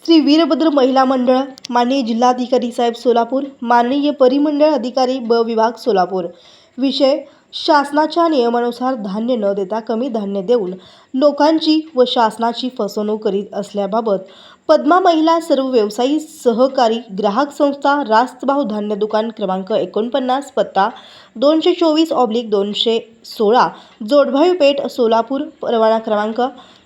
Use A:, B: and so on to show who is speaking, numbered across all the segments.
A: श्री वीरभद्र महिला मंडळ, माननीय जिल्हाधिकारी साहेब सोलापूर, माननीय परिमंडळ अधिकारी ब विभाग सोलापूर। विषय: शासनाच्या नियमानुसार धान्य न देता कमी धान्य देऊन लोकांची व शासनाची फसवणूक करीत असल्याबाबत पद्मा महिला सर्व व्यवसायी सहकारी ग्राहक संस्था, रास्तभाव धान्य दुकान क्रमांक 49, पत्ता 224/216, जोडभावी पेठ, सोलापूर, परवाना क्रमांक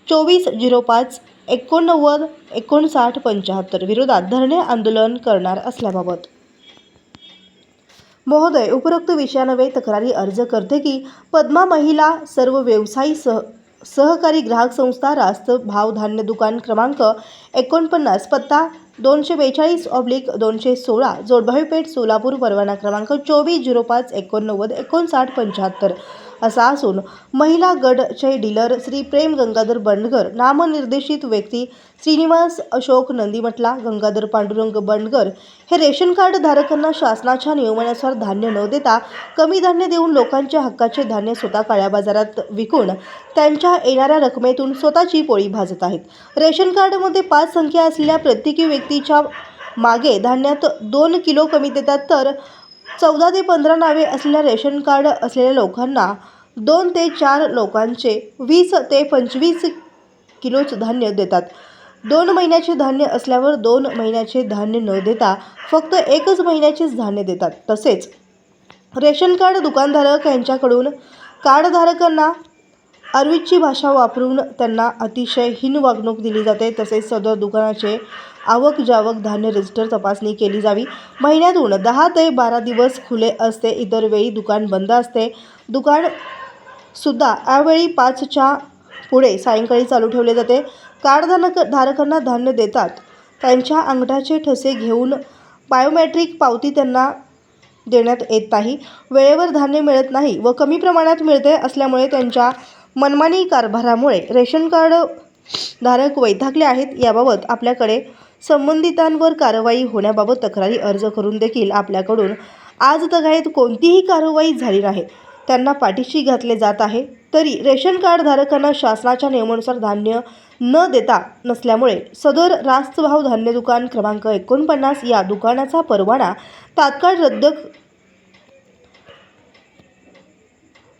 A: 2405-89-59-75 विरोधात धरणे आंदोलन करणार असल्याबाबत। महोदय, उपरोक्त विषयान्वये तक्रारी अर्ज करते की पद्मा महिला सर्व व्यवसायी सहकारी ग्राहक संस्था, रास्त भाव धान्य दुकान क्रमांक 49, पत्ता 242/216, जोडभावी पेठ, सोलापूर, परवाना क्रमांक 2405-89-59-75 असा असून महिला गडचे डीलर श्री प्रेम गंगाधर बंडगर, नामनिर्देशित व्यक्ती श्रीनिवास अशोक नंदीमटला, गंगाधर पांडुरंग बंडगर हे रेशन कार्ड धारकांना शासनाच्या नियमानुसार धान्य न देता कमी धान्य देऊन लोकांच्या हक्काचे धान्य स्वतः काळ्या बाजारात विकून त्यांच्या येणाऱ्या रकमेतून स्वतःची पोळी भाजत आहेत। रेशन कार्डमध्ये 5 संख्या असलेल्या प्रत्येकी व्यक्तीच्या मागे धान्यात 2 किलो कमी देतात, तर 14 ते 15 नावे असलेल्या रेशन कार्ड असलेल्या लोकांना 2 ते 4 लोकांचे 20 ते 25 किलोच धान्य देतात। 2 महिन्याचे धान्य असल्यावर 2 महिन्याचे धान्य न देता फक्त 1 महिन्याचेच धान्य देतात। तसेच रेशन कार्ड दुकानधारक यांच्याकडून कार्डधारकांना अरुची भाषा वापरून त्यांना अतिशय हीन वागणूक दिली जाते। तसेच सदर दुकानाचे आवक जावक धान्य रजिस्टर तपासणी केली जावी। महिन्यातून 10 ते 12 दिवस खुले असते, इतर वेळी दुकान बंद असते। दुकान सुद्धा यावेळी 5च्या पुढे सायंकाळी चालू ठेवले जाते। कार्डधारकांना धान्य देतात त्यांच्या अंगठाचे ठसे घेऊन बायोमेट्रिक पावती त्यांना देण्यात येत नाही। वेळेवर धान्य मिळत नाही व कमी प्रमाणात मिळते असल्यामुळे त्यांच्या मनमानी कारभारामुळे रेशन कार्ड धारक वैतागले आहेत। याबाबत आपल्याकडे संबंधितांवर कारवाई होण्याबाबत तक्रारी अर्ज करून देखील आपल्याकडून आज तगायत कोणतीही कारवाई झाली नाही। त्यांना पाठीशी घातले जात आहे, तरी रेशन कार्ड धारकांना शासनाच्या नियमानुसार धान्य न देता नसल्यामुळे सदर रास्तभाव धान्य दुकान क्रमांक 49 या दुकानाचा परवाना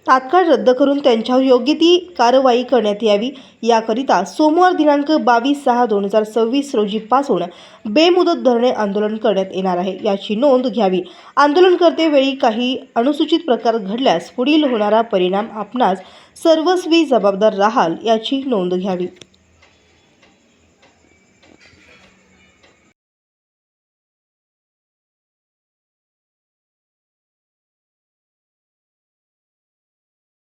A: तात्काळ रद्द करून त्यांच्यावर योग्य ती कारवाई करण्यात यावी। याकरिता सोमवार दिनांक 22/6/2026 रोजीपासून बेमुदत धरणे आंदोलन करण्यात येणार आहे, याची नोंद घ्यावी। आंदोलनकर्ते वेळी काही अनुचित प्रकार घडल्यास पुढील होणारा परिणाम आपणास सर्वस्वी जबाबदार राहाल, याची नोंद घ्यावी।